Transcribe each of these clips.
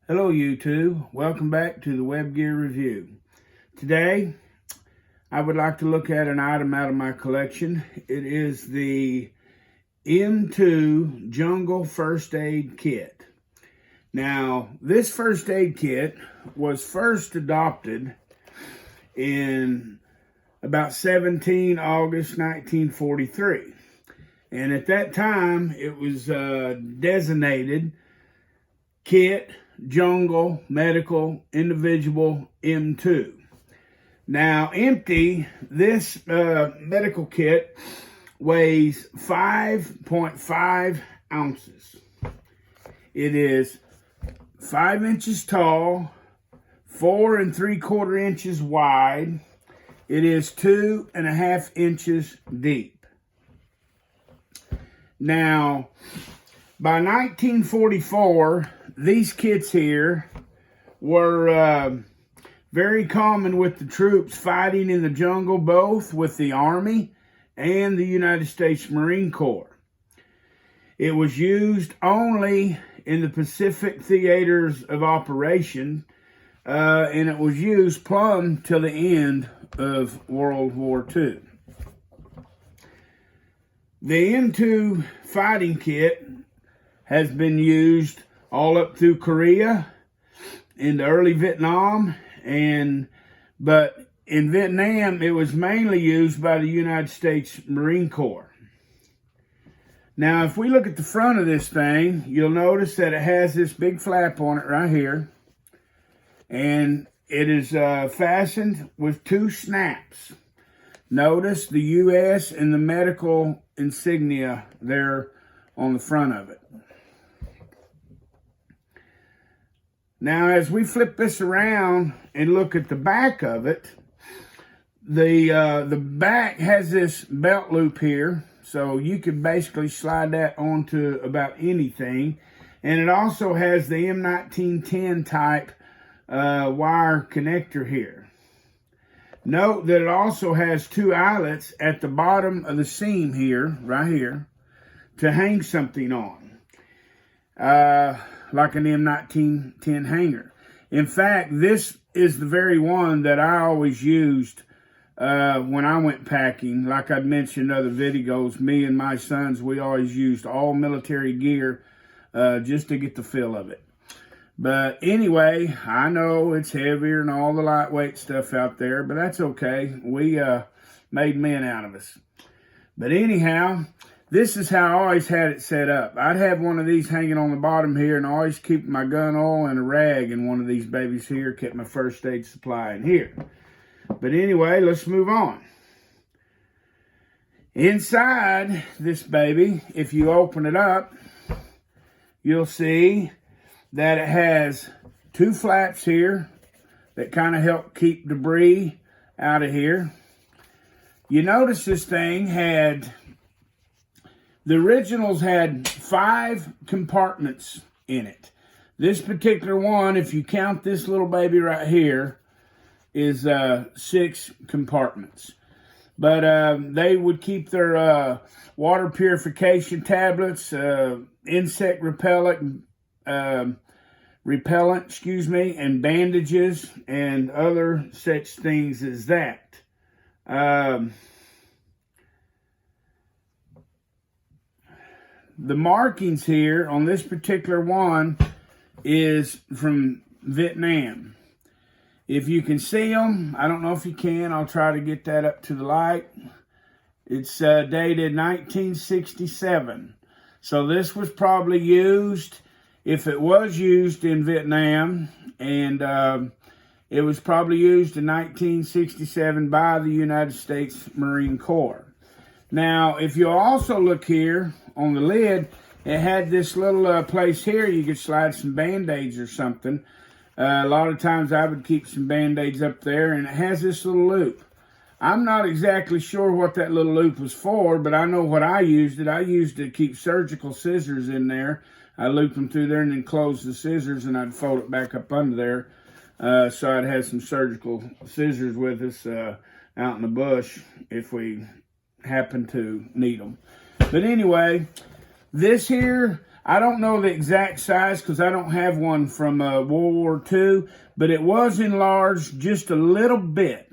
Hello YouTube, welcome back to the Web Gear Review. Today, I would like to look at an item out of my collection. It is the M-2 Jungle First Aid Kit. Now, this first aid kit was first adopted in about 17 August 1943. And at that time, it was designated Kit Jungle Medical Individual M2. Now, empty, this medical kit weighs 5.5 ounces. It is 5 inches tall, 4 3/4 inches wide. It is 2.5 inches deep. Now, by 1944, these kits here were very common with the troops fighting in the jungle, both with the Army and the United States Marine Corps. It was used only in the Pacific theaters of operation, and it was used plumb till the end of World War II. The M2 fighting kit has been used all up through Korea, in the early Vietnam, but in Vietnam, it was mainly used by the United States Marine Corps. Now, if we look at the front of this thing, you'll notice that it has this big flap on it right here, and it is fastened with 2 snaps. Notice the U.S. and the medical insignia there on the front of it. Now, as we flip this around and look at the back of it, the back has this belt loop here, so you can basically slide that onto about anything. And it also has the M1910 type wire connector here. Note that it also has 2 eyelets at the bottom of the seam here, right here, to hang something on. Like an M1910 hanger. In fact, this is the very one that I always used when I went packing. Like I'd mentioned in other videos, me and my sons, we always used all military gear just to get the feel of it. But anyway, I know it's heavier than all the lightweight stuff out there, but that's okay. We made men out of us. But anyhow, this is how I always had it set up. I'd have one of these hanging on the bottom here, and I always keep my gun oil and a rag in one of these babies here, kept my first aid supply in here. But anyway, let's move on. Inside this baby, if you open it up, you'll see that it has 2 flaps here that kind of help keep debris out of here. You notice this thing had... The originals had 5 compartments in it. This particular one, if you count this little baby right here, is 6 compartments. But they would keep their water purification tablets, insect repellent, and bandages, and other such things as that. The markings here on this particular one is from Vietnam. If you can see them, I don't know if you can, I'll try to get that up to the light. It's dated 1967. So this was probably used, if it was used in Vietnam, and it was probably used in 1967 by the United States Marine Corps. Now, if you also look here on the lid, it had this little place here you could slide some Band-Aids or something. A lot of times I would keep some Band-Aids up there, and it has this little loop. I'm not exactly sure what that little loop was for, but I know what I used it. I used it to keep surgical scissors in there. I looped them through there and then closed the scissors, and I'd fold it back up under there. So I'd have some surgical scissors with us out in the bush if we happen to need them. But anyway, this here, I don't know the exact size because I don't have one from World War II, but it was enlarged just a little bit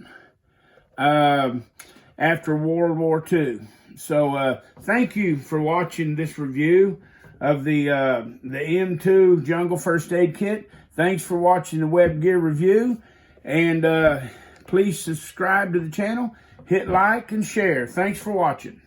after World War II. So thank you for watching this review of the M-2 Jungle First Aid Kit. Thanks for watching the Web Gear review, and please subscribe to the channel, hit like and share. Thanks for watching.